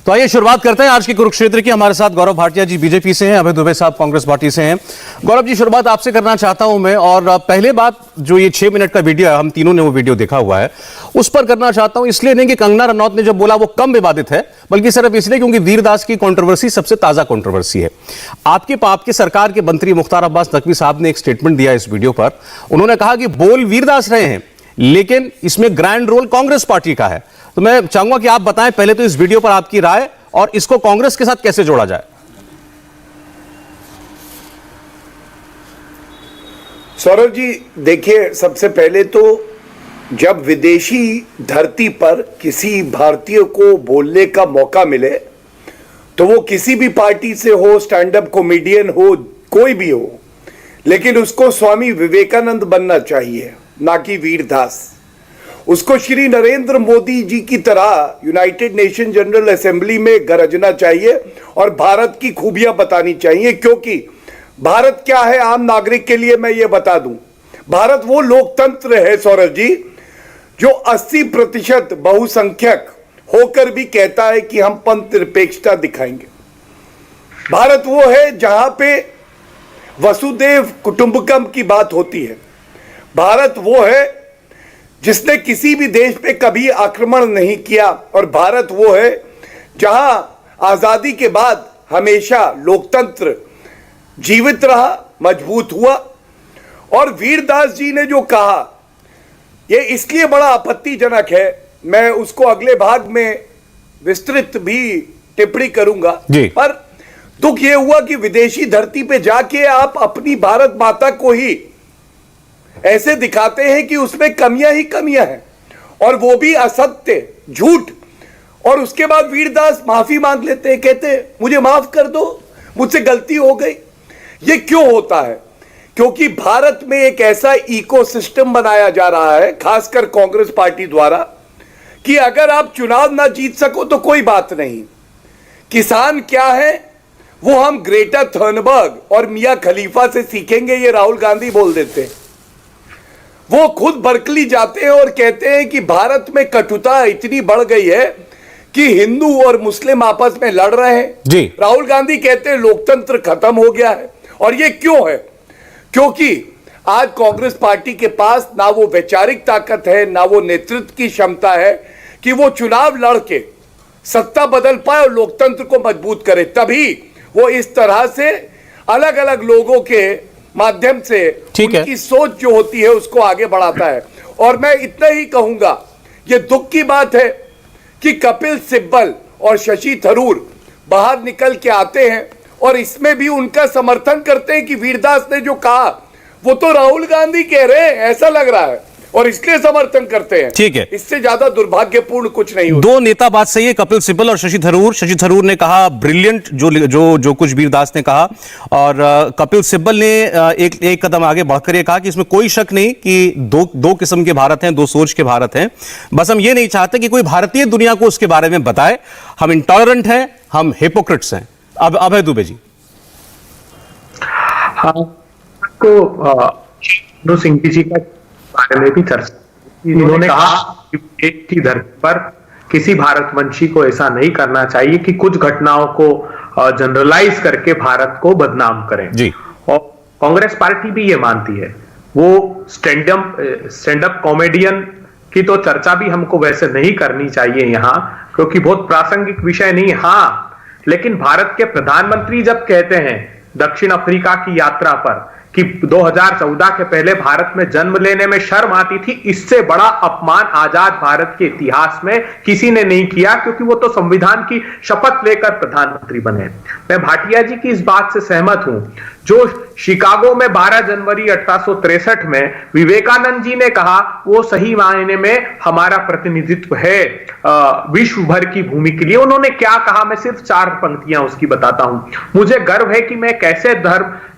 तो आइए शुरुआत करते हैं आज की कुरुक्षेत्र की। हमारे साथ गौरव भाटिया जी बीजेपी से हैं, अभय दुबे साहब कांग्रेस पार्टी से हैं। गौरव जी, शुरुआत आपसे करना चाहता हूं मैं, और पहले बात जो ये 6 मिनट का वीडियो है, हम तीनों ने वो वीडियो देखा हुआ है, उस पर करना चाहता हूं। इसलिए नहीं कि कंगना रनौत ने जो बोला वो कम विवादित है, बल्कि सिर्फ इसलिए क्योंकि वीरदास की कंट्रोवर्सी सबसे ताजा कंट्रोवर्सी है। आपके सरकार के मंत्री मुख्तार अब्बास नकवी साहब ने एक स्टेटमेंट दिया इस वीडियो पर। उन्होंने कहा कि बोल वीरदास रहे हैं, लेकिन इसमें ग्रैंड रोल कांग्रेस पार्टी का है। तो मैं चाहूंगा कि आप बताएं पहले तो इस वीडियो पर आपकी राय, और इसको कांग्रेस के साथ कैसे जोड़ा जाए। सौरभ जी, देखिए, सबसे पहले तो जब विदेशी धरती पर किसी भारतीय को बोलने का मौका मिले तो वो किसी भी पार्टी से हो, स्टैंड अप कॉमेडियन हो, कोई भी हो, लेकिन उसको स्वामी विवेकानंद बनना चाहिए, ना कि वीरदास। उसको श्री नरेंद्र मोदी जी की तरह यूनाइटेड नेशन जनरल असेंबली में गरजना चाहिए और भारत की खूबियां बतानी चाहिए। क्योंकि भारत क्या है आम नागरिक के लिए मैं ये बता दूं, भारत वो लोकतंत्र है सौरभ जी, जो 80% बहुसंख्यक होकर भी कहता है कि हम पंथ निरपेक्षता दिखाएंगे। भारत वो है जहां पे वसुदेव कुटुंबकम की बात होती है। भारत वो है जिसने किसी भी देश पे कभी आक्रमण नहीं किया, और भारत वो है जहां आजादी के बाद हमेशा लोकतंत्र जीवित रहा, मजबूत हुआ। और वीरदास जी ने जो कहा ये इसलिए बड़ा आपत्तिजनक है, मैं उसको अगले भाग में विस्तृत भी टिप्पणी करूंगा। पर दुख ये हुआ कि विदेशी धरती पे जाके आप अपनी भारत माता को ही ऐसे दिखाते हैं कि उसमें कमियां ही कमियां हैं, और वो भी असत्य, झूठ। और उसके बाद वीरदास माफी मांग लेते हैं, कहते हैं मुझे माफ कर दो, मुझसे गलती हो गई। ये क्यों होता है? क्योंकि भारत में एक ऐसा इकोसिस्टम बनाया जा रहा है, खासकर कांग्रेस पार्टी द्वारा, कि अगर आप चुनाव ना जीत सको तो कोई बात नहीं। किसान क्या है वो हम ग्रेटा थर्नबर्ग और मियां खलीफा से सीखेंगे, ये राहुल गांधी बोल देते हैं। वो खुद बर्कली जाते हैं और कहते हैं कि भारत में कटुता इतनी बढ़ गई है कि हिंदू और मुस्लिम आपस में लड़ रहे हैं जी। राहुल गांधी कहते हैं लोकतंत्र खत्म हो गया है। और ये क्यों है? क्योंकि आज कांग्रेस पार्टी के पास ना वो वैचारिक ताकत है, ना वो नेतृत्व की क्षमता है कि वो चुनाव लड़ के सत्ता बदल पाए और लोकतंत्र को मजबूत करे। तभी वो इस तरह से अलग अलग लोगों के माध्यम से उनकी सोच जो होती है उसको आगे बढ़ाता है। और मैं इतना ही कहूंगा, ये दुख की बात है कि कपिल सिब्बल और शशि थरूर बाहर निकल के आते हैं और इसमें भी उनका समर्थन करते हैं कि वीरदास ने जो कहा वो तो राहुल गांधी कह रहे हैं, ऐसा लग रहा है, और इसलिए समर्थन करते हैं। ठीक है, इससे ज्यादा दुर्भाग्यपूर्ण कुछ नहीं होता। दो नेता बात सही है, कपिल सिब्बल और शशि थरूर ने कहा ब्रिलियंट जो कुछ वीरदास ने कहा, और कपिल सिब्बल ने एक कदम आगे बढ़कर ये कहा कि इसमें कोई शक नहीं कि दो किस्म के भारत हैं, दो सोच के भारत हैं। बस हम ये नहीं चाहते कि कोई भारतीय दुनिया को उसके बारे में बताए। हम इंटॉलरेंट हैं, हम हिपोक्रेट्स हैं। अब अभय दुबे जी। हाँ, तो सिंह जी का बारे में भी चर्चा, इन्होंने कहा कि एक की धरती पर किसी भारतवंशी को ऐसा नहीं करना चाहिए कि कुछ घटनाओं को जनरलाइज करके भारत को बदनाम करें जी। और कांग्रेस पार्टी भी ये मानती है। वो स्टैंड अप कॉमेडियन की तो चर्चा भी हमको वैसे नहीं करनी चाहिए यहाँ, क्योंकि बहुत प्रासंगिक विषय नहीं। हाँ, लेकिन भारत के प्रधानमंत्री जब कहते हैं दक्षिण अफ्रीका की यात्रा पर कि 2014 के पहले भारत में जन्म लेने में शर्म आती थी, इससे बड़ा अपमान आजाद भारत के इतिहास में किसी ने नहीं किया, क्योंकि वो तो संविधान की शपथ लेकर प्रधानमंत्री बने। मैं भाटिया जी की इस बात से सहमत हूं। जो शिकागो में 12 जनवरी 1863 में विवेकानंद जी ने कहा, वो सही मायने में हमारा प्रतिनिधित्व है विश्व भर की भूमि के लिए। उन्होंने क्या कहा, मैं सिर्फ 4 पंक्तियां उसकी बताता हूं। मुझे गर्व है कि मैं कैसे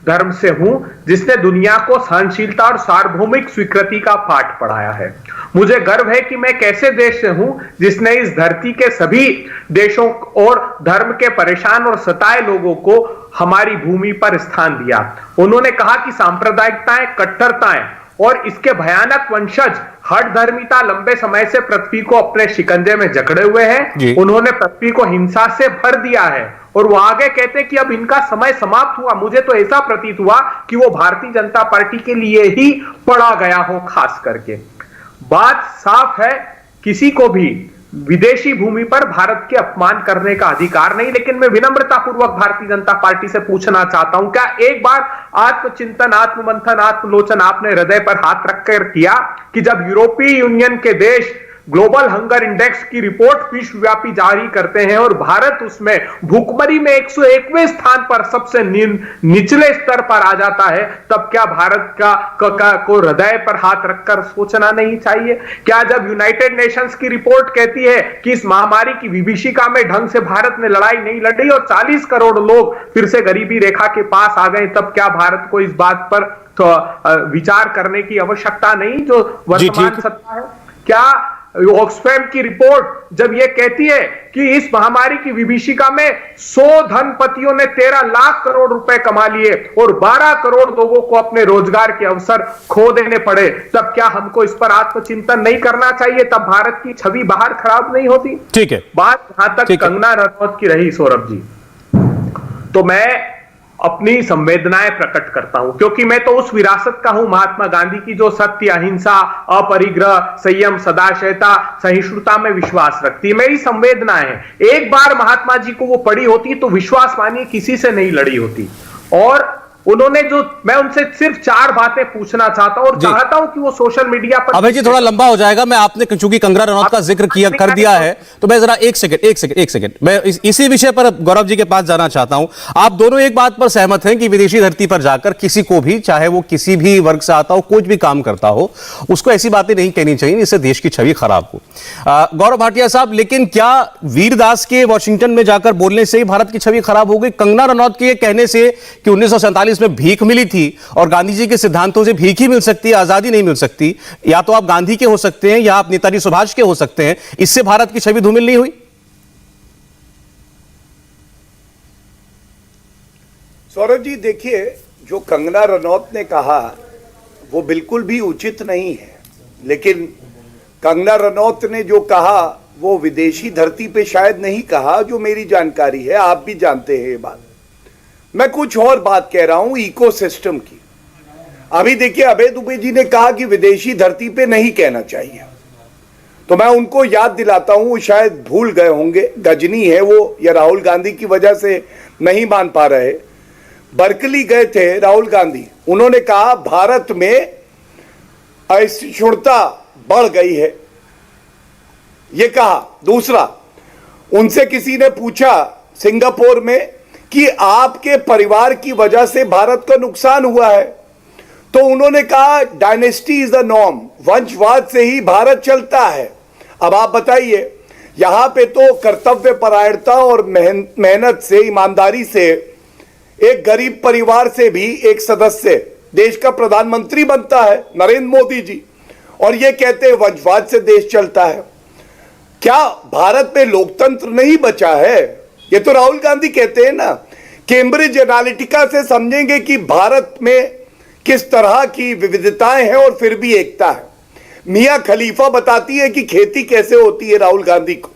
धर्म से हूं जिसने दुनिया को सहनशीलता और सार्वभौमिक स्वीकृति का पाठ पढ़ाया है। मुझे गर्व है कि मैं कैसे देश से हूं जिसने इस धरती के सभी देशों और धर्म के परेशान और सताए लोगों को हमारी भूमि पर स्थान दिया। उन्होंने कहा कि सांप्रदायिकताएं, कट्टरताएं और इसके भयानक वंशज हठधर्मिता लंबे समय से पृथ्वी को अपने शिकंजे में जकड़े हुए हैं। उन्होंने पृथ्वी को हिंसा से भर दिया है और वो आगे कहते हैं कि अब इनका समय समाप्त हुआ। मुझे तो ऐसा प्रतीत हुआ कि वो भारतीय जनता पार्टी के लिए ही पढ़ा गया हो। खास करके बात साफ है, किसी को भी विदेशी भूमि पर भारत के अपमान करने का अधिकार नहीं। लेकिन मैं विनम्रता पूर्वक भारतीय जनता पार्टी से पूछना चाहता हूं, क्या एक बार आत्मचिंतन, आत्ममंथन, आत्मलोचन आपने हृदय पर हाथ रखकर किया कि जब यूरोपीय यूनियन के देश ग्लोबल हंगर इंडेक्स की रिपोर्ट विश्वव्यापी जारी करते हैं और भारत उसमें भूखमरी में 101वें स्थान पर सबसे निचले स्तर पर आ जाता है, तब क्या भारत को हृदय पर हाथ रखकर सोचना नहीं चाहिए? क्या जब यूनाइटेड नेशंस की रिपोर्ट कहती है कि इस महामारी की विभीषिका में ढंग से भारत ने लड़ाई नहीं लड़ी और 40 करोड़ लोग फिर से गरीबी रेखा के पास आ गए, तब क्या भारत को इस बात पर तो विचार करने की आवश्यकता नहीं जो वर्तमान सत्ता है? क्या ऑक्सफैम की रिपोर्ट जब यह कहती है कि इस महामारी की विभीषिका में 100 धनपतियों ने 13 लाख करोड़ रुपए कमा लिए और 12 करोड़ लोगों को अपने रोजगार के अवसर खो देने पड़े, तब क्या हमको इस पर आत्मचिंतन नहीं करना चाहिए? तब भारत की छवि बाहर खराब नहीं होती? ठीक है, बात जहां तक कंगना रनौत की रही सौरभ जी, तो मैं अपनी संवेदनाएं प्रकट करता हूं क्योंकि मैं तो उस विरासत का हूं महात्मा गांधी की जो सत्य, अहिंसा, अपरिग्रह, संयम, सदाशयता, सहिष्णुता में विश्वास रखती है। मेरी संवेदनाएं हैं, एक बार महात्मा जी को वो पढ़ी होती तो विश्वास मानिए किसी से नहीं लड़ी होती। और उन्होंने जो, मैं उनसे सिर्फ 4 बातें पूछना चाहता हूं और चाहता हूं कि वो सोशल मीडिया पर। अभय जी थोड़ा लंबा हो जाएगा, मैं आपने चूंकि कंगना रनौत का जिक्र कर दिया है तो मैं जरा एक सेकंड मैं इसी विषय पर गौरव जी के पास जाना चाहता हूं। आप दोनों एक बात पर सहमत हैं कि विदेशी धरती पर जाकर किसी को भी, चाहे वो किसी भी वर्ग से आता हो, कुछ भी काम करता हो, उसको ऐसी बातें नहीं कहनी चाहिए इससे देश की छवि खराब हो। गौरव भाटिया साहब, लेकिन क्या वीरदास के वॉशिंगटन में जाकर बोलने से ही भारत की छवि खराब हो गई? कंगना रनौत के कहने से कि 1947 में भीख मिली थी और गांधी जी के सिद्धांतों से भीख ही मिल सकती है, आजादी नहीं मिल सकती, या तो आप गांधी के हो सकते हैं या आप नेताजी सुभाष के हो सकते हैं, इससे भारत की छवि धूमिल नहीं हुई? सौरभ जी देखिए, जो कंगना रनौत ने कहा वो बिल्कुल भी उचित नहीं है, लेकिन कंगना रनौत ने जो कहा वो विदेशी धरती पे शायद नहीं कहा, जो मेरी जानकारी है, आप भी जानते हैं ये बात। मैं कुछ और बात कह रहा हूं इकोसिस्टम की। अभी देखिए, अभय दुबे जी ने कहा कि विदेशी धरती पे नहीं कहना चाहिए, तो मैं उनको याद दिलाता हूं, शायद भूल गए होंगे, गजनी है वो या राहुल गांधी की वजह से नहीं मान पा रहे। बर्कली गए थे राहुल गांधी, उन्होंने कहा भारत में असहिष्णुता बढ़ गई है, ये कहा। दूसरा, उनसे किसी ने पूछा सिंगापुर में कि आपके परिवार की वजह से भारत को नुकसान हुआ है, तो उन्होंने कहा डायनेस्टी इज द नॉर्म, वंशवाद से ही भारत चलता है। अब आप बताइए, यहां पे तो कर्तव्य परायणता और मेहनत से, ईमानदारी से एक गरीब परिवार से भी एक सदस्य देश का प्रधानमंत्री बनता है, नरेंद्र मोदी जी, और ये कहते हैं वंशवाद से देश चलता है। क्या भारत में लोकतंत्र नहीं बचा है? ये तो राहुल गांधी कहते हैं ना। कैम्ब्रिज एनालिटिका से समझेंगे कि भारत में किस तरह की विविधताएं हैं और फिर भी एकता है। मियां खलीफा बताती है कि खेती कैसे होती है राहुल गांधी को।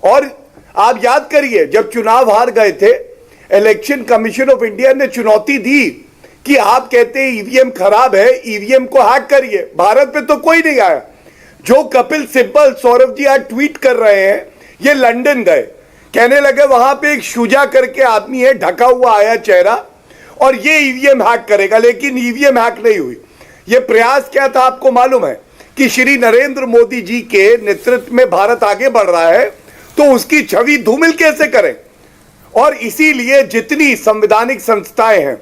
और आप याद करिए, जब चुनाव हार गए थे, इलेक्शन कमीशन ऑफ इंडिया ने चुनौती दी कि आप कहते हैं ईवीएम खराब है, ईवीएम को हैक करिए। भारत में तो कोई नहीं आया। जो कपिल सिब्बल, सौरभ जी आज ट्वीट कर रहे हैं, ये लंदन गए, कहने लगे वहां पे एक शुजा करके आदमी है, ढका हुआ आया चेहरा, और ये ईवीएम हैक करेगा, लेकिन ईवीएम हैक नहीं हुई। ये प्रयास क्या था आपको मालूम है कि श्री नरेंद्र मोदी जी के नेतृत्व में भारत आगे बढ़ रहा है, तो उसकी छवि धूमिल कैसे करें? और इसीलिए जितनी संवैधानिक संस्थाएं हैं,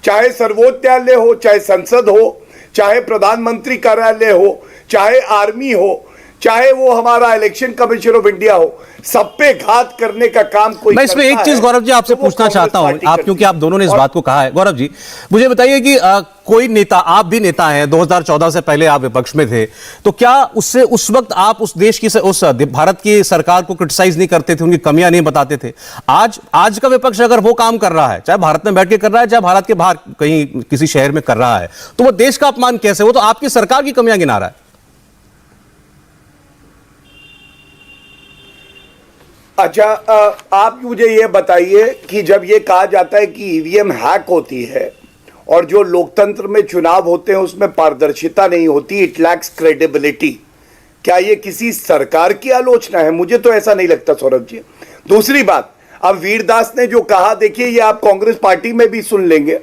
चाहे सर्वोच्च न्यायालय हो, चाहे संसद हो, चाहे प्रधानमंत्री कार्यालय हो, चाहे आर्मी हो, चाहे वो हमारा इलेक्शन कमीशन ऑफ इंडिया हो, सब पे घात करने का काम कोई मैं इसमें एक करता चीज है, गौरव जी आपसे तो वो पूछना कांग्रेस चाहता हूं, पार्टी आप करती क्योंकि आप दोनों ने इस और बात को कहा है। गौरव जी मुझे बताइए कि कोई नेता, आप भी नेता हैं, 2014 से पहले आप विपक्ष में थे, तो क्या उससे उस वक्त आप उस देश की, उस भारत की सरकार को क्रिटिसाइज नहीं करते थे, उनकी कमियां नहीं बताते थे? आज का विपक्ष अगर वो काम कर रहा है, चाहे भारत में बैठ के कर रहा है, चाहे भारत के बाहर कहीं किसी शहर में कर रहा है, तो वो देश का अपमान कैसे? वो तो आपकी सरकार की कमियां गिना रहा है। अच्छा, आप मुझे ये बताइए कि जब ये कहा जाता है कि ईवीएम हैक होती है और जो लोकतंत्र में चुनाव होते हैं उसमें पारदर्शिता नहीं होती, इट लैक्स क्रेडिबिलिटी, क्या ये किसी सरकार की आलोचना है? मुझे तो ऐसा नहीं लगता सौरभ जी। दूसरी बात, अब वीरदास ने जो कहा, देखिए ये आप कांग्रेस पार्टी में भी सुन लेंगे।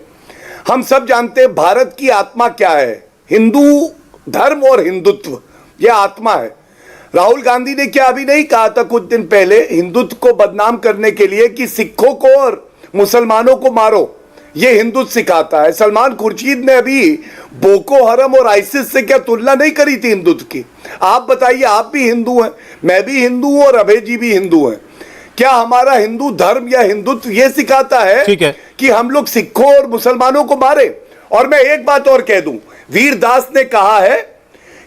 हम सब जानते हैं भारत की आत्मा क्या है, हिंदू धर्म और हिंदुत्व, यह आत्मा है। राहुल गांधी ने क्या अभी नहीं कहा था कुछ दिन पहले हिंदुत्व को बदनाम करने के लिए कि सिखों को और मुसलमानों को मारो, यह हिंदुत्व सिखाता है। सलमान खुर्शीद ने अभी बोको हरम और आइसिस से क्या तुलना नहीं करी थी हिंदुत्व की? आप बताइए, आप भी हिंदू हैं, मैं भी हिंदू हूं और अभय जी भी हिंदू हैं। क्या हमारा हिंदू धर्म या हिंदुत्व यह सिखाता है कि हम लोग सिखों और मुसलमानों को मारे? और मैं एक बात और कह दूं, वीरदास ने कहा है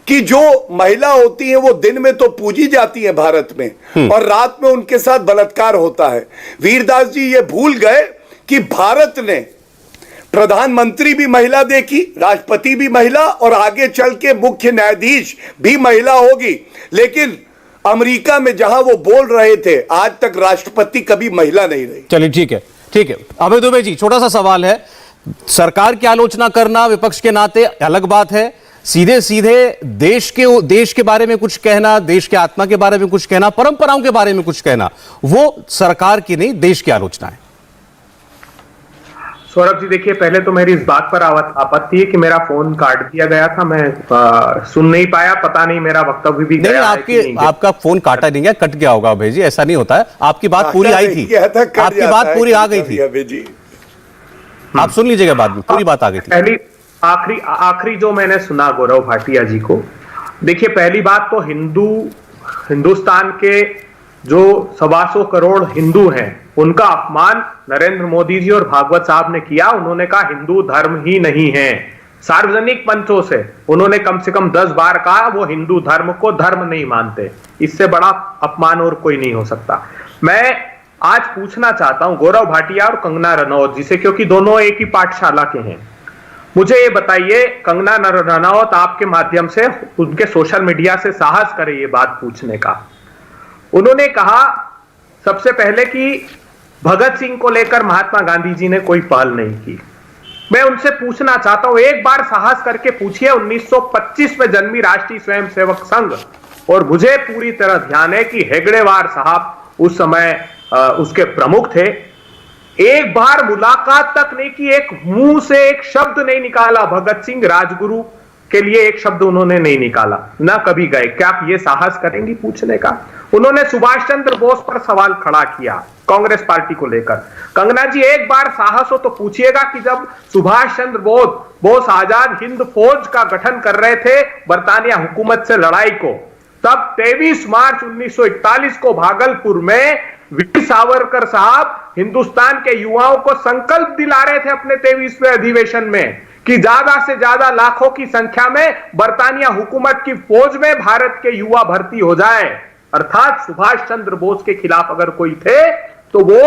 कि जो महिला होती है वो दिन में तो पूजी जाती है भारत में और रात में उनके साथ बलात्कार होता है। वीरदास जी ये भूल गए कि भारत ने प्रधानमंत्री भी महिला देखी, राष्ट्रपति भी महिला, और आगे चल के मुख्य न्यायाधीश भी महिला होगी। लेकिन अमेरिका में जहां वो बोल रहे थे, आज तक राष्ट्रपति कभी महिला नहीं रही। चलिए ठीक है, ठीक है। अभय दुबे जी, छोटा सा सवाल है, सरकार की आलोचना करना विपक्ष के नाते अलग बात है, सीधे सीधे देश के बारे में कुछ कहना, देश के आत्मा के बारे में कुछ कहना, परंपराओं के बारे में कुछ कहना, वो सरकार की नहीं देश की आलोचना है। सौरभ जी देखिए, पहले तो मेरी इस बात पर आपत्ति है कि मेरा फोन काट दिया गया था, मैं सुन नहीं पाया, पता नहीं मेरा वक्तव्य भी गया है कि नहीं। आपका फोन काटा नहीं गया, कट गया होगा अभय जी, ऐसा नहीं होता है। आपकी बात पूरी आई थी, आपकी बात पूरी आ गई थी, आप सुन लीजिएगा बाद में, पूरी बात आ गई थी। पहली आखिरी जो मैंने सुना गौरव भाटिया जी को, देखिए पहली बात तो हिंदुस्तान के जो 125 करोड़ हिंदू हैं उनका अपमान नरेंद्र मोदी जी और भागवत साहब ने किया। उन्होंने कहा हिंदू धर्म ही नहीं है, सार्वजनिक मंचों से उन्होंने कम से कम 10 बार कहा वो हिंदू धर्म को धर्म नहीं मानते। इससे बड़ा अपमान और कोई नहीं हो सकता। मैं आज पूछना चाहता हूं गौरव भाटिया और कंगना रनौत जी से, क्योंकि दोनों एक ही पाठशाला के हैं, मुझे ये बताइए, कंगना रनौत आपके माध्यम से उनके सोशल मीडिया से साहस करे ये बात पूछने का। उन्होंने कहा सबसे पहले कि भगत सिंह को लेकर महात्मा गांधी जी ने कोई पहल नहीं की। मैं उनसे पूछना चाहता हूं, एक बार साहस करके पूछिए, 1925 में जन्मी राष्ट्रीय स्वयंसेवक संघ, और मुझे पूरी तरह ध्यान है कि हेगड़ेवार साहब उस समय उसके प्रमुख थे, एक बार मुलाकात तक नहीं की, एक मुंह से एक शब्द नहीं निकाला भगत सिंह राजगुरु के लिए, एक शब्द उन्होंने नहीं निकाला, ना कभी गए। क्या आप ये साहस करेंगी पूछने का? उन्होंने सुभाष चंद्र बोस पर सवाल खड़ा किया कांग्रेस पार्टी को लेकर। कंगना जी, एक बार साहस हो तो पूछिएगा कि जब सुभाष चंद्र बोस आजाद हिंद फौज का गठन कर रहे थे बरतानिया हुकूमत से लड़ाई को, तब 23 मार्च 1941 को भागलपुर में वीर सावरकर साहब हिंदुस्तान के युवाओं को संकल्प दिला रहे थे अपने 23वें अधिवेशन में कि ज्यादा से ज्यादा लाखों की संख्या में बरतानिया हुकूमत की फौज में भारत के युवा भर्ती हो जाए। अर्थात सुभाष चंद्र बोस के खिलाफ अगर कोई थे तो वो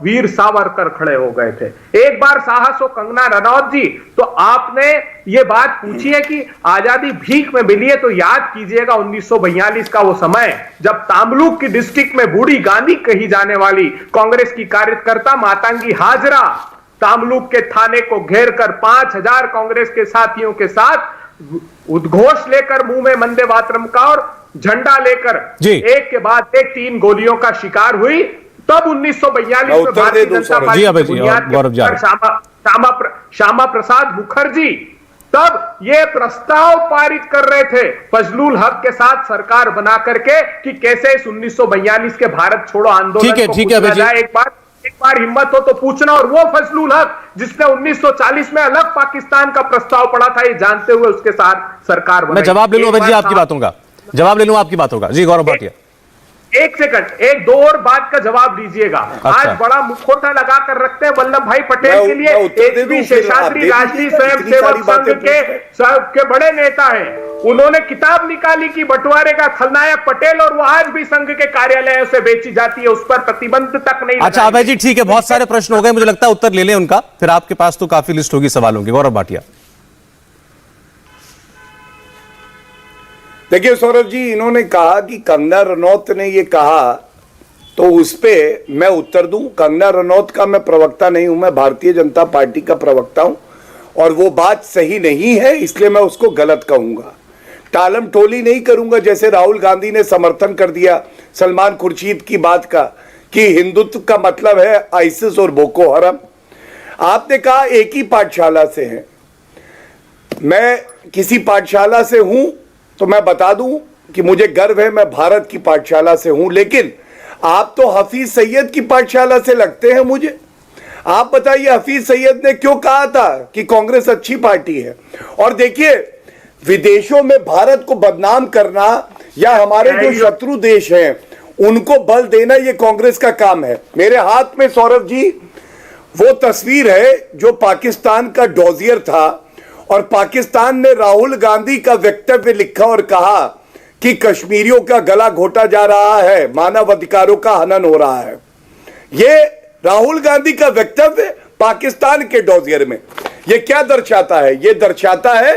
वीर सावरकर खड़े हो गए थे। एक बार साहस हो कंगना रनौत जी, तो आपने ये बात पूछी है कि आजादी भीख में मिली है, तो याद कीजिएगा 1942 का वो समय जब तामलुक की डिस्ट्रिक्ट में बूढ़ी गांधी कही जाने वाली कांग्रेस की कार्यकर्ता मातंगी हाजरा तामलुक के थाने को घेर कर 5000 कांग्रेस के साथियों के साथ उद्घोष लेकर मुंह में वंदे मातरम का और झंडा लेकर एक के बाद एक 3 गोलियों का शिकार हुई। तब 1942 में भारतीय जनता पार्टी श्यामा प्रसाद मुखर्जी तब ये प्रस्ताव पारित कर रहे थे फजलुल हक के साथ सरकार बना करके कि कैसे इस 1942 के भारत छोड़ो आंदोलन को कुचला जाए। एक बार हिम्मत हो तो पूछना। और वो फजलुल हक जिसने 1940 में अलग पाकिस्तान का प्रस्ताव पड़ा था, ये जानते हुए उसके साथ सरकार बनाई। मैं जवाब ले लूं अभय जी आपकी बातों का। जवाब ले लूं, आपकी बात होगा जी। गौरव भाटिया, एक सेकंड, एक दो और बात का जवाब दीजिएगा। आज बड़ा मुखौटा लगा कर रखते हैं वल्लभ भाई पटेल के लिए। एचपी शेषाद्री राष्ट्रीय स्वयंसेवक संघ के बड़े नेता हैं, उन्होंने किताब निकाली कि बंटवारे का खलनायक पटेल, और वो आज भी संघ के कार्यालयों से बेची जाती है, उस पर प्रतिबंध तक नहीं। अच्छा अभय जी ठीक है, बहुत सारे प्रश्न हो गए, मुझे लगता है उत्तर ले लें उनका, फिर आपके पास तो काफी लिस्ट होगी सवालों की। गौरव भाटिया, देखिए सौरभ जी, इन्होंने कहा कि कंगना रनौत ने ये कहा, तो उस पे मैं उत्तर दूं। कंगना रनौत का मैं प्रवक्ता नहीं हूं, मैं भारतीय जनता पार्टी का प्रवक्ता हूं, और वो बात सही नहीं है, इसलिए मैं उसको गलत कहूंगा। टालम टोली नहीं करूंगा, जैसे राहुल गांधी ने समर्थन कर दिया सलमान खुर्शीद की बात का कि हिंदुत्व का मतलब है आईसिस और बोको हराम। आपने कहा एक ही पाठशाला से हैं, मैं किसी पाठशाला से हूं तो मैं बता दूं कि मुझे गर्व है, मैं भारत की पाठशाला से हूं, लेकिन आप तो हफीज सैयद की पाठशाला से लगते हैं मुझे। आप बताइए हफीज सैयद ने क्यों कहा था कि कांग्रेस अच्छी पार्टी है? और देखिए, विदेशों में भारत को बदनाम करना या हमारे जो शत्रु देश हैं उनको बल देना, ये कांग्रेस का काम है। मेरे हाथ में सौरभ जी वो तस्वीर है जो पाकिस्तान का डॉजियर था, और पाकिस्तान ने राहुल गांधी का वक्तव्य लिखा और कहा कि कश्मीरियों का गला घोटा जा रहा है, मानव अधिकारों का हनन हो रहा है। ये राहुल गांधी का वक्तव्य पाकिस्तान के डॉजियर में, ये क्या दर्शाता है? ये दर्शाता है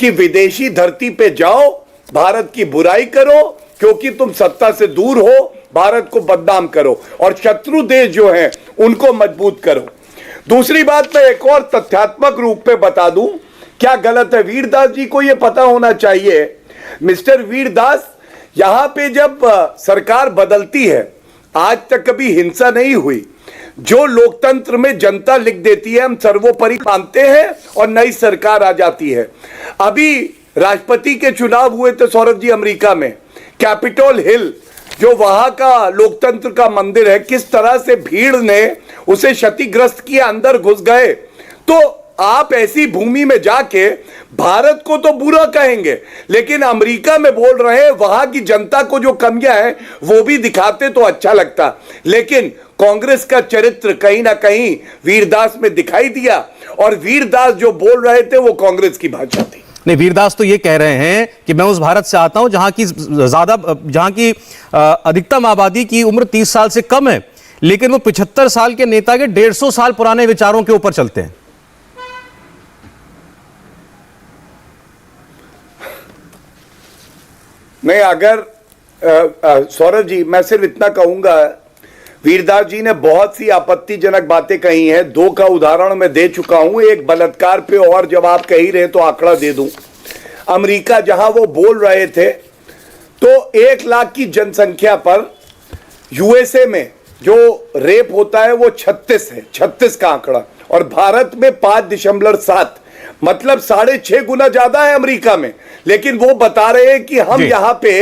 कि विदेशी धरती पे जाओ, भारत की बुराई करो, क्योंकि तुम सत्ता से दूर हो, भारत को बदनाम करो, और शत्रु देश जो हैं उनको मजबूत करो। दूसरी बात, मैं एक और तथ्यात्मक रूप पे बता दूं, क्या गलत है? वीरदास जी को यह पता होना चाहिए, मिस्टर वीरदास, यहां पे जब सरकार बदलती है, आज तक कभी हिंसा नहीं हुई। जो लोकतंत्र में जनता लिख देती है हम सर्वोपरि मानते हैं, और नई सरकार आ जाती है। अभी राष्ट्रपति के चुनाव हुए थे सौरभ जी अमेरिका में, कैपिटल हिल जो वहां का लोकतंत्र का मंदिर है, किस तरह से भीड़ ने उसे क्षतिग्रस्त किया, अंदर घुस गए। तो आप ऐसी भूमि में जाके भारत को तो बुरा कहेंगे, लेकिन अमेरिका में बोल रहे हैं वहां की जनता को जो कमियां हैं वो भी दिखाते तो अच्छा लगता। लेकिन कांग्रेस का चरित्र कहीं ना कहीं वीरदास में दिखाई दिया, और वीरदास जो बोल रहे थे वो कांग्रेस की भाषा थी। नहीं, वीरदास तो ये कह रहे हैं कि मैं उस भारत से आता हूं जहां की अधिकतम आबादी की उम्र 30 साल से कम है, लेकिन वो 75 साल के नेता के 150 साल पुराने विचारों के ऊपर चलते हैं। नहीं, अगर सौरभ जी, मैं सिर्फ इतना कहूंगा, वीरदास जी ने बहुत सी आपत्तिजनक बातें कही हैं। दो का उदाहरण मैं दे चुका हूं, एक बलात्कार पे, और जब आप कह ही रहे तो आंकड़ा दे दूं। अमेरिका जहां वो बोल रहे थे, तो 1 लाख की जनसंख्या पर यूएसए में जो रेप होता है वो 36 है, 36 का आंकड़ा, और भारत में 5.7, मतलब 6.5 गुना ज्यादा है अमेरिका में। लेकिन वो बता रहे हैं कि हम यहाँ पे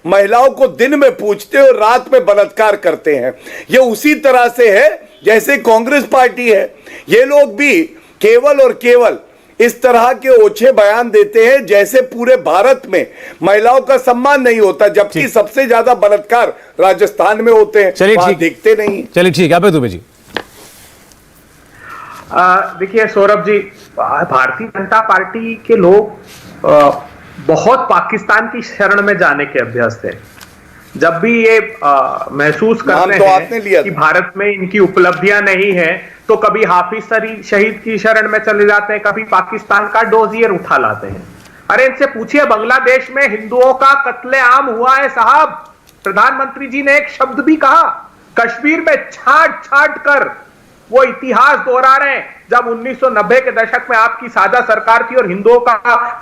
महिलाओं को दिन में पूछते और रात में बलात्कार करते हैं। ये उसी तरह से है जैसे कांग्रेस पार्टी है। ये लोग भी केवल और केवल इस तरह के ओछे बयान देते हैं जैसे पूरे भारत में महिलाओं का सम्मान नहीं होता, जबकि सबसे ज्यादा बलात्कार राजस्थान में होते हैं। चलिए ठीक, दिखते नहीं। चलिए ठीक है, अभय दुबे जी। देखिए सौरभ जी, भारतीय जनता पार्टी के लोग बहुत पाकिस्तान की शरण में जाने के अभ्यस्त है। जब भी ये महसूस करते हैं कि भारत में इनकी उपलब्धियां नहीं है, तो कभी हाफिज शहीद की शरण में चले जाते हैं, कभी पाकिस्तान का डोजियर उठा लाते हैं। अरे इनसे पूछिए, बांग्लादेश में हिंदुओं का कत्लेआम हुआ है साहब, प्रधानमंत्री जी ने एक शब्द भी कहा, कश्मीर में छाट छाट कर वो इतिहास दोहरा रहे हैं। जब 1990 के दशक में आपकी साझा सरकार थी और हिंदुओं का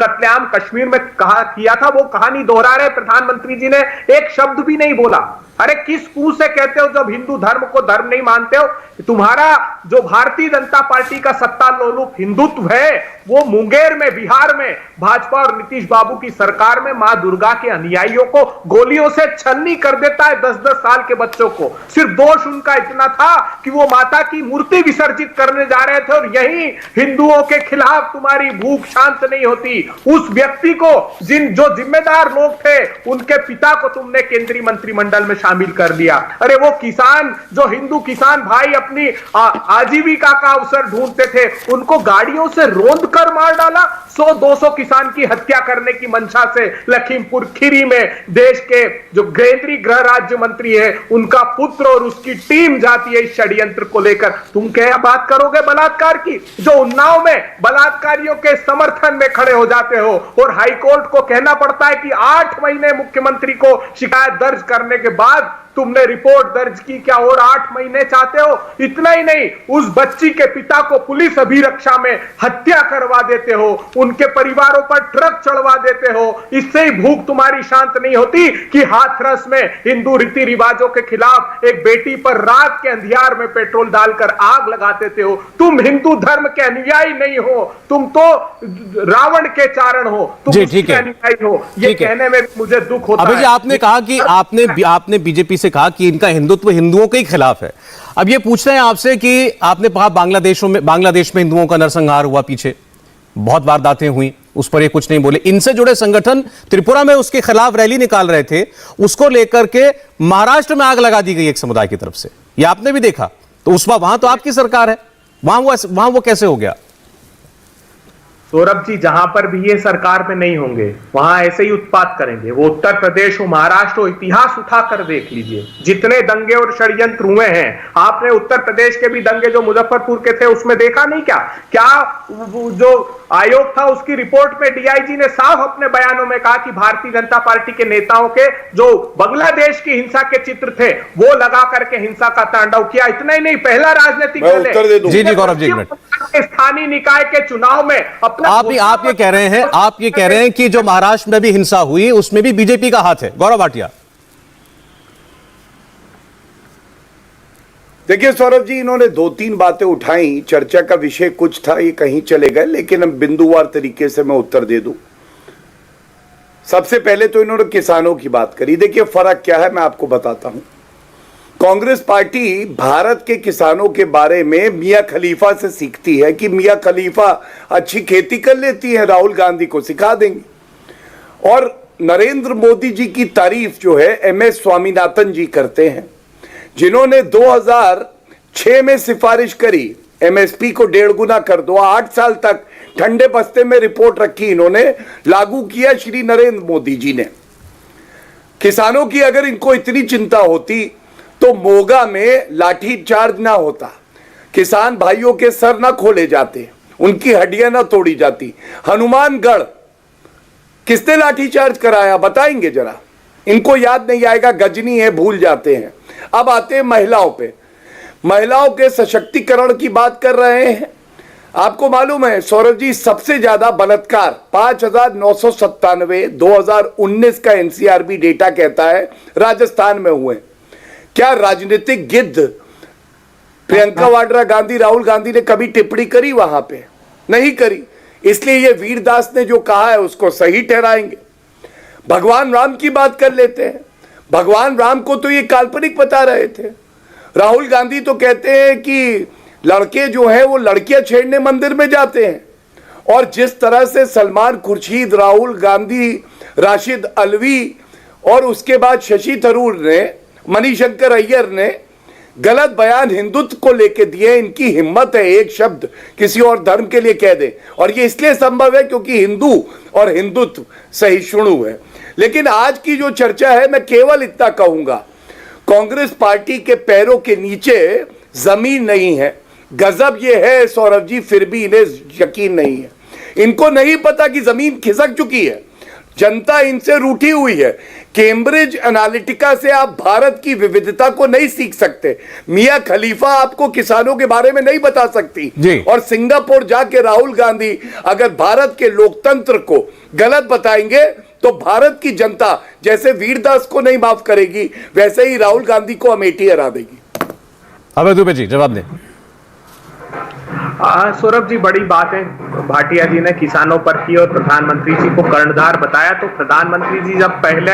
कत्लेआम कश्मीर में किया था, वो कहानी दोहरा रहे प्रधानमंत्री जी ने, एक शब्द भी नहीं बोला। अरे किस मुंह से कहते हो जब हिंदू धर्म को धर्म नहीं मानते हो? तुम्हारा जो भारतीय जनता पार्टी का सत्ता लोलुप हिंदुत्व है, वो मुंगेर में, बिहार में भाजपा और नीतीश बाबू की सरकार में मां दुर्गा के अनुयायियों को गोलियों से छलनी कर देता है, 10-10 साल के बच्चों को। सिर्फ दोष उनका इतना था कि वो माता की मूर्ति विसर्जित करने जा रहे थे और यही हिंदुओं के खिलाफ तुम्हारी भूख शांत नहीं होती। उस व्यक्ति को जो जिम्मेदार लोग थे उनके पिता को तुमने केंद्रीय मंत्रिमंडल में शामिल कर दिया। अरे वो किसान, जो हिंदू किसान भाई अपनी आजीविका का अवसर ढूंढते थे, उनको गाड़ियों से रोंद कर मार डाला। 100-200 किसान की हत्या करने की मंशा से लखीमपुर खीरी में देश के जो केंद्रीय गृह राज्य मंत्री है उनका पुत्र और उसकी टीम जाती है इस षड्यंत्र को लेकर। तुम क्या बात करोगे बलात्कार की? जो उन्नाव में बलात्कारियों के समर्थन में खड़े हो जाते हो और हाईकोर्ट को कहना पड़ता है कि 8 महीने मुख्यमंत्री को शिकायत दर्ज करने के बाद तुमने रिपोर्ट दर्ज की, क्या और 8 महीने चाहते हो? इतना ही नहीं, उस बच्ची के पिता को पुलिस अभिरक्षा में हत्या करवा देते हो, उनके परिवारों पर ट्रक चढ़वा देते हो। इससे ही भूख तुम्हारी शांत नहीं होती कि हाथरस में हिंदू रीति रिवाजों के खिलाफ एक बेटी पर रात के अंधियार में पेट्रोल डालकर आग लगा देते हो। तुम हिंदू धर्म के अनुयायी नहीं हो, तुम तो रावण के चारण हो, तुम उसके अनुयायी हो। ये कहने में मुझे दुख होता है। आपने कहा कि आपने बीजेपी से कहा कि इनका हिंदुत्व हिंदुओं के ही खिलाफ है। अब ये पूछते हैं आपसे कि आपने कहा बांग्लादेश में हिंदुओं का नरसंहार हुआ, पीछे बहुत वारदातें हुई, उस पर ये कुछ नहीं बोले। इनसे जुड़े संगठन त्रिपुरा में उसके खिलाफ रैली निकाल रहे थे, उसको लेकर के महाराष्ट्र में आग लगा दी गई एक समुदाय की तरफ से, ये आपने भी देखा। तो उस वहां तो आपकी सरकार है, वहां वो कैसे हो गया? सौरभ जी, जहां पर भी ये सरकार में नहीं होंगे वहां ऐसे ही उत्पात करेंगे। वो उत्तर प्रदेश हो, महाराष्ट्र हो, इतिहास उठाकर देख लीजिए, जितने दंगे और षड्यंत्र हुए हैं। आपने उत्तर प्रदेश के भी दंगे जो मुजफ्फरपुर के थे उसमें देखा नहीं क्या जो आयोग था उसकी रिपोर्ट में डीआईजी ने साफ अपने बयानों में कहा कि भारतीय जनता पार्टी के नेताओं के जो बांग्लादेश की हिंसा के चित्र थे वो लगा करके हिंसा का तांडव किया। इतना ही नहीं, पहला राजनीतिक दल जी गौरव जी, स्थानीय निकाय के चुनाव में आप ये कह रहे हैं कि जो महाराष्ट्र में भी हिंसा हुई उसमें भी बीजेपी का हाथ है। गौरव भाटिया, देखिए सौरभ जी, इन्होंने 2-3 बातें उठाई, चर्चा का विषय कुछ था, ये कहीं चले गए, लेकिन अब बिंदुवार तरीके से मैं उत्तर दे दूं। सबसे पहले तो इन्होंने किसानों की बात करी। देखिए फर्क क्या है मैं आपको बताता हूं। कांग्रेस पार्टी भारत के किसानों के बारे में मियां खलीफा से सीखती है कि मियां खलीफा अच्छी खेती कर लेती है, राहुल गांधी को सिखा देंगे। और नरेंद्र मोदी जी की तारीफ जो है MS स्वामीनाथन जी करते हैं, जिन्होंने 2006 में सिफारिश करी MSP को 1.5 गुना कर दो। 8 साल तक ठंडे बस्ते में रिपोर्ट रखी इन्होंने, लागू किया श्री नरेंद्र मोदी जी ने। किसानों की अगर इनको इतनी चिंता होती तो मोगा में लाठी चार्ज ना होता, किसान भाइयों के सर ना खोले जाते, उनकी हड्डियां ना तोड़ी जाती। हनुमानगढ़ किसने लाठी चार्ज कराया बताएंगे जरा? इनको याद नहीं आएगा, गजनी है, भूल जाते हैं। अब आते हैं महिलाओं पे। महिलाओं के सशक्तिकरण की बात कर रहे हैं। आपको मालूम है सौरभ जी, सबसे ज्यादा बलात्कार 5,997 2019 का NCRB डेटा कहता है राजस्थान में हुए। क्या राजनीतिक गिद्ध प्रियंका वाड्रा गांधी, राहुल गांधी ने कभी टिप्पणी करी वहां पे? नहीं करी। इसलिए ये वीरदास ने जो कहा है उसको सही ठहराएंगे। भगवान राम की बात कर लेते हैं। भगवान राम को तो ये काल्पनिक बता रहे थे। राहुल गांधी तो कहते हैं कि लड़के जो हैं वो लड़कियां छेड़ने मंदिर में जाते हैं। और जिस तरह से सलमान खुर्शीद, राहुल गांधी, राशिद अलवी और उसके बाद शशि थरूर ने, मणिशंकर अय्यर ने गलत बयान हिंदुत्व को लेके दिए, इनकी हिम्मत है एक शब्द किसी और धर्म के लिए कह दे। और ये इसलिए संभव है क्योंकि हिंदू और हिंदुत्व सहिष्णु है। लेकिन आज की जो चर्चा है, मैं केवल इतना कहूंगा, कांग्रेस पार्टी के पैरों के नीचे जमीन नहीं है। गजब ये है सौरभ जी, फिर भी इन्हें यकीन नहीं है। इनको नहीं पता कि जमीन खिसक चुकी है, जनता इनसे रूठी हुई है। कैम्ब्रिज एनालिटिका से आप भारत की विविधता को नहीं सीख सकते। मियां खलीफा आपको किसानों के बारे में नहीं बता सकती। और सिंगापुर जाके राहुल गांधी अगर भारत के लोकतंत्र को गलत बताएंगे तो भारत की जनता जैसे वीरदास को नहीं माफ करेगी, वैसे ही राहुल गांधी को अमेठी हरा देगी। अबे दुबे जी जवाब दें। सौरभ जी, बड़ी बात है भाटिया जी ने किसानों पर की और प्रधानमंत्री जी को कर्णधार बताया। तो प्रधानमंत्री जी जब पहले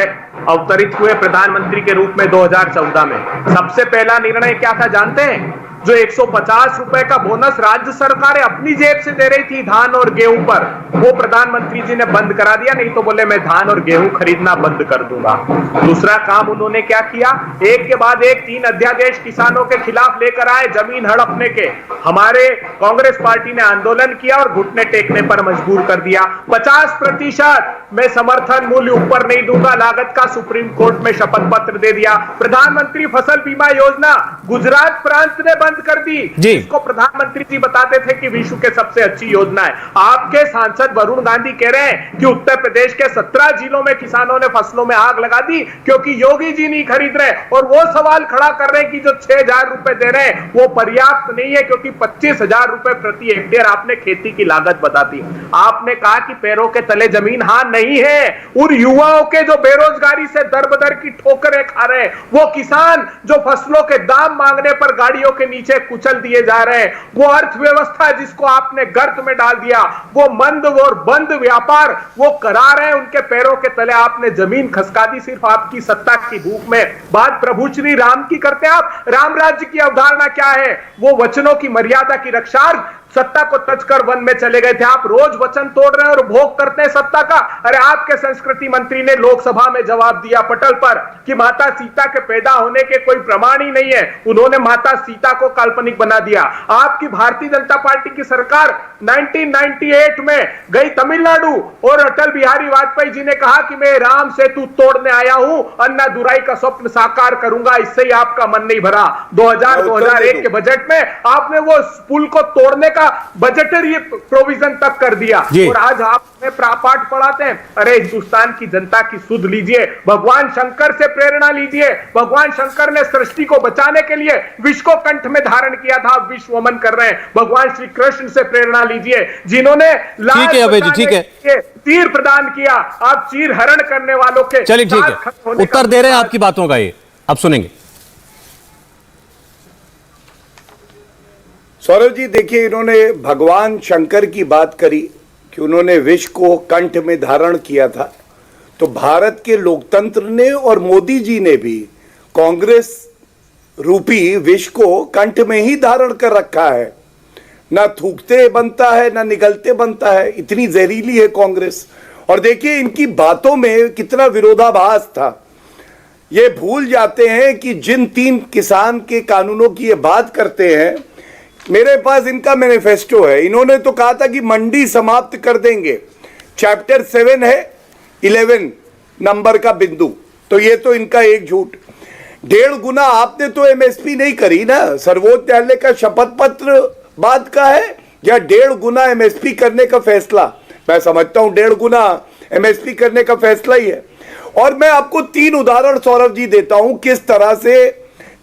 अवतरित हुए प्रधानमंत्री के रूप में 2014 में, सबसे पहला निर्णय क्या था जानते हैं? जो 150 रुपए का बोनस राज्य सरकारें अपनी जेब से दे रही थी धान और गेहूं पर, वो प्रधानमंत्री जी ने बंद करा दिया। नहीं तो बोले मैं धान और गेहूं खरीदना बंद कर दूंगा। दूसरा काम उन्होंने क्या किया, एक के बाद एक 3 अध्यादेश किसानों के खिलाफ लेकर आए, जमीन हड़पने के। हमारे कांग्रेस पार्टी ने आंदोलन किया और घुटने टेकने पर मजबूर कर दिया। 50% मैं समर्थन मूल्य ऊपर नहीं दूंगा, लागत का सुप्रीम कोर्ट में शपथ पत्र दे दिया। प्रधानमंत्री फसल बीमा योजना गुजरात प्रांत ने बंद कर दी, जिसको प्रधानमंत्री जी बताते थे कि विश्व के सबसे अच्छी योजना है। आपके सांसद वरुण गांधी कह रहे हैं कि उत्तर प्रदेश के 17 जिलों में किसानों ने फसलों में आग लगा दी क्योंकि योगी जी नहीं खरीद रहे, और वो सवाल खड़ा कर रहे हैं कि जो 6,000 रुपए दे रहे हैं वो पर्याप्त नहीं है क्योंकि 25,000 रुपए प्रति हेक्टेयर आपने खेती की लागत बता दी। आपने कहा कि पैरों के तले जमीन, हां नहीं है। उन युवाओं के जो बेरोजगारी से दर-बदर की ठोकरें खा रहे हैं, वो किसान जो फसलों के दाम मांगने पर गाड़ियों के नीचे कुचल दिए जा रहे हैं, वो अर्थव्यवस्था जिसको आपने गर्त में डाल दिया, वो मंद और बंद व्यापार वो करा रहे हैं, उनके पैरों के तले आपने जमीन खसका दी सिर्फ आपकी सत्ता की भूख में। बात प्रभु श्री राम की करते हैं आप। राम राज्य की अवधारणा क्या है? वो वचनों की मर्यादा की रक्षार्थ सत्ता को तजकर वन में चले गए थे। आप रोज वचन तोड़ रहे हैं और भोग करते हैं सत्ता का। अरे आपके संस्कृति मंत्री ने लोकसभा में जवाब दिया पटल पर कि माता सीता के पैदा होने के कोई प्रमाण ही नहीं है। उन्होंने माता सीता को काल्पनिक बना दिया। आपकी भारतीय जनता पार्टी की सरकार 1998 में गई तमिलनाडु और अटल बिहारी वाजपेयी जी ने कहा कि मैं राम सेतु तोड़ने आया हूं, अन्ना दुराई का स्वप्न साकार करूंगा। इससे ही आपका मन नहीं भरा। 2001 के बजट में आपने वो पुल को तोड़ने का बजटरी प्रोविजन तक कर दिया, और आज आप में पाठ पढ़ाते हैं। अरे हिंदुस्तान की जनता की सुध लीजिए, भगवान शंकर से प्रेरणा लीजिए। भगवान शंकर ने सृष्टि को बचाने के लिए विष को कंठ में धारण किया था, आप विश्व वमन कर रहे हैं। भगवान श्री कृष्ण से प्रेरणा लीजिए, जिन्होंने तीर प्रदान किया। आप चीर हरण करने वालों के चलिए ठीक है, उत्तर दे रहे हैं आपकी बातों का, ये आप सुनेंगे। सौरभ जी देखिए, इन्होंने भगवान शंकर की बात करी कि उन्होंने विष को कंठ में धारण किया था। तो भारत के लोकतंत्र ने और मोदी जी ने भी कांग्रेस रूपी विष को कंठ में ही धारण कर रखा है। ना थूकते बनता है, ना निगलते बनता है, इतनी जहरीली है कांग्रेस। और देखिए इनकी बातों में कितना विरोधाभास था। ये भूल जाते हैं कि जिन 3 किसान के कानूनों की ये बात करते हैं, मेरे पास इनका मैनिफेस्टो है। इन्होंने तो कहा था कि मंडी समाप्त कर देंगे। चैप्टर 7 है 11 नंबर का बिंदु। तो ये तो इनका एक झूठ। 1.5 गुना आपने तो एमएसपी नहीं करी ना। सर्वोच्च न्यायालय का शपथ पत्र बात का है या 1.5 गुना एमएसपी करने का फैसला? मैं समझता हूं 1.5 गुना एमएसपी करने का फैसला ही है। और मैं आपको 3 उदाहरण सौरभ जी देता हूं किस तरह से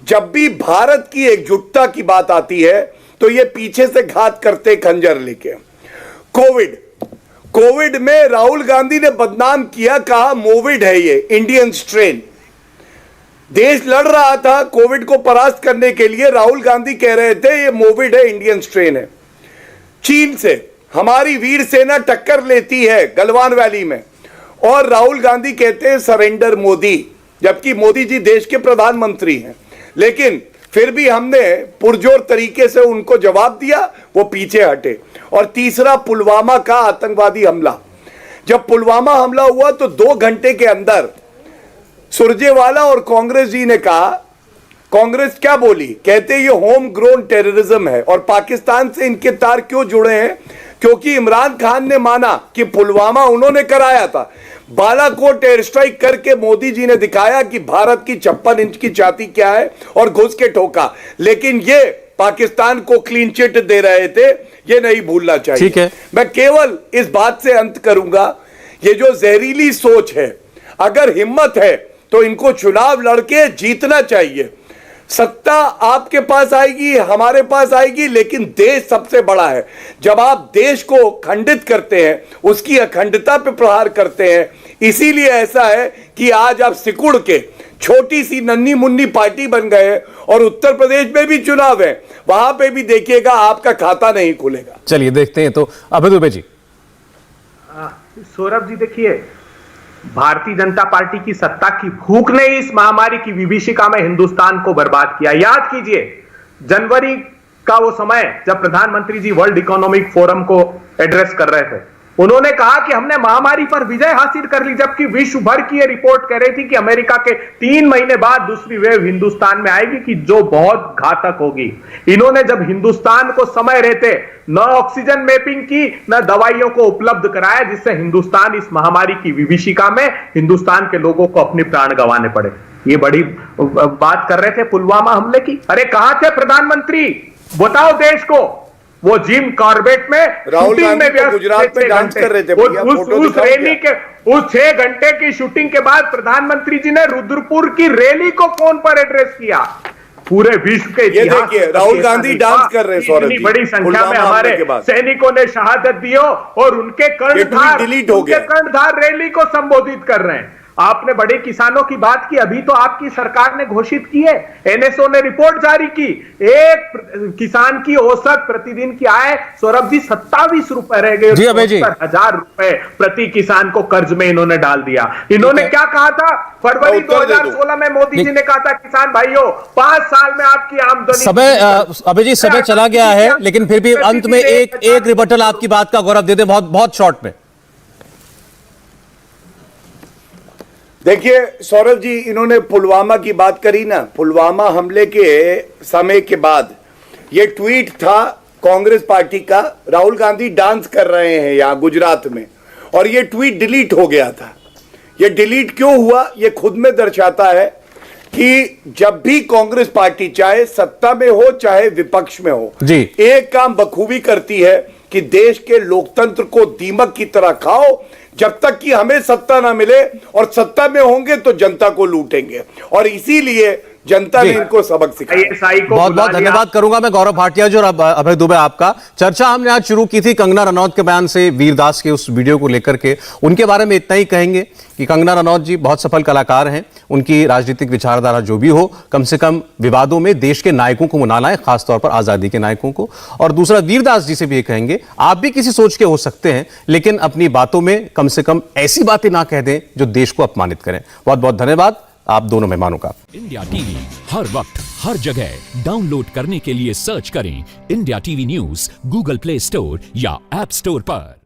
जब भी भारत की एकजुटता की बात आती है तो ये पीछे से घात करते खंजर लेके। कोविड में राहुल गांधी ने बदनाम किया, कहा मोविड है ये, इंडियन स्ट्रेन। देश लड़ रहा था कोविड को परास्त करने के लिए, राहुल गांधी कह रहे थे ये मोविड है, इंडियन स्ट्रेन है। चीन से हमारी वीर सेना टक्कर लेती है गलवान वैली में, और राहुल गांधी कहते हैं सरेंडर मोदी, जबकि मोदी जी देश के प्रधानमंत्री हैं। लेकिन फिर भी हमने पुरजोर तरीके से उनको जवाब दिया, वो पीछे हटे। और तीसरा पुलवामा का आतंकवादी हमला। जब पुलवामा हमला हुआ तो 2 घंटे के अंदर सुरजेवाला और कांग्रेस जी ने कहा, कांग्रेस क्या बोली, कहते ये होम ग्रोन टेररिज्म है। और पाकिस्तान से इनके तार क्यों जुड़े हैं? क्योंकि इमरान खान ने माना कि पुलवामा उन्होंने कराया था। बालाकोट एयर स्ट्राइक करके मोदी जी ने दिखाया कि भारत की 56 इंच की छाती क्या है और घुस के ठोका। लेकिन ये पाकिस्तान को क्लीन चिट दे रहे थे, ये नहीं भूलना चाहिए। ठीक है। मैं केवल इस बात से अंत करूंगा, ये जो जहरीली सोच है, अगर हिम्मत है तो इनको चुनाव लड़के जीतना चाहिए। सत्ता आपके पास आएगी, हमारे पास आएगी, लेकिन देश सबसे बड़ा है। जब आप देश को खंडित करते हैं, उसकी अखंडता पे प्रहार करते हैं, इसीलिए ऐसा है कि आज आप सिकुड़ के छोटी सी नन्ही मुन्नी पार्टी बन गए। और उत्तर प्रदेश में भी चुनाव है, वहां पे भी देखिएगा आपका खाता नहीं खुलेगा। चलिए देखते हैं। तो अभय दुबे जी। सौरभ जी देखिए, भारतीय जनता पार्टी की सत्ता की भूख ने इस महामारी की विभीषिका में हिंदुस्तान को बर्बाद किया। याद कीजिए जनवरी का वो समय जब प्रधानमंत्री जी वर्ल्ड इकोनॉमिक फोरम को एड्रेस कर रहे थे, उन्होंने कहा कि हमने महामारी पर विजय हासिल कर ली, जबकि विश्व भर की ये रिपोर्ट कह रही थी कि अमेरिका के 3 महीने बाद दूसरी वेव हिंदुस्तान में आएगी कि जो बहुत घातक होगी। इन्होंने जब हिंदुस्तान को समय रहते न ऑक्सीजन मैपिंग की, न दवाइयों को उपलब्ध कराया, जिससे हिंदुस्तान इस महामारी की विभीषिका में हिंदुस्तान के लोगों को अपने प्राण गंवाने पड़े। ये बड़ी बात कर रहे थे पुलवामा हमले की। अरे कहां थे प्रधानमंत्री, बताओ देश को। वो जिम कॉर्बेट में राहुल शूटिंग गांधी में तो गुजरात में डांस कर रहे थे भैया, फोटो उस दिखाओ रैली क्या? के उस 6 घंटे की शूटिंग के बाद प्रधानमंत्री जी ने रुद्रपुर की रैली को फोन पर एड्रेस किया। पूरे विश्व के ये इतिहास देखिए, राहुल गांधी डांस कर रहे हैं सौरभ जी, इतनी बड़ी संख्या में पुलवामा हमारे हमले के बाद। सैनिकों ने शहादत दी हो और उनके डिलीट हो गया। कर्णधार रैली को संबोधित कर रहे हैं। आपने बड़े किसानों की बात की, अभी तो आपकी सरकार ने घोषित की है, एनएसओ ने रिपोर्ट जारी की, एक किसान की औसत प्रतिदिन की आय सौरभ जी 27 रुपए रह गए। जी अभय जी, 70,000 रुपए प्रति किसान को कर्ज में इन्होंने डाल दिया। इन्होंने क्या कहा था फरवरी 2016 में, मोदी जी ने कहा था किसान भाइयों 5 साल में आपकी आमदनी। समय अभय जी समय चला गया है, लेकिन फिर भी अंत में एक रिबटल आपकी बात का गौरव दे दे, बहुत बहुत शॉर्ट में। देखिए सौरभ जी, इन्होंने पुलवामा की बात करी ना, पुलवामा हमले के समय के बाद ये ट्वीट था कांग्रेस पार्टी का, राहुल गांधी डांस कर रहे हैं यहां गुजरात में, और ये ट्वीट डिलीट हो गया था। ये डिलीट क्यों हुआ, ये खुद में दर्शाता है कि जब भी कांग्रेस पार्टी चाहे सत्ता में हो चाहे विपक्ष में हो जी, एक काम बखूबी करती है कि देश के लोकतंत्र को दीमक की तरह खाओ, जब तक कि हमें सत्ता ना मिले, और सत्ता में होंगे तो जनता को लूटेंगे, और इसीलिए जनता ने इनको सबक सिखाया। बहुत बहुत धन्यवाद करूंगा मैं गौरव भाटिया जी और अभय दुबे आपका। चर्चा हमने आज शुरू की थी कंगना रनौत के बयान से, वीरदास के उस वीडियो को लेकर के। उनके बारे में इतना ही कहेंगे कि कंगना रनौत जी बहुत सफल कलाकार हैं, उनकी राजनीतिक विचारधारा जो भी हो, कम से कम विवादों में देश के नायकों को मना लाएं, खासतौर पर आजादी के नायकों को। और दूसरा, वीरदास जी से भी ये कहेंगे, आप भी किसी सोच के हो सकते हैं, लेकिन अपनी बातों में कम से कम ऐसी बातें ना कह दें जो देश को अपमानित करें। बहुत बहुत धन्यवाद आप दोनों मेहमानों का। इंडिया टीवी हर वक्त हर जगह डाउनलोड करने के लिए सर्च करें India TV news Google play store या ऐप स्टोर पर।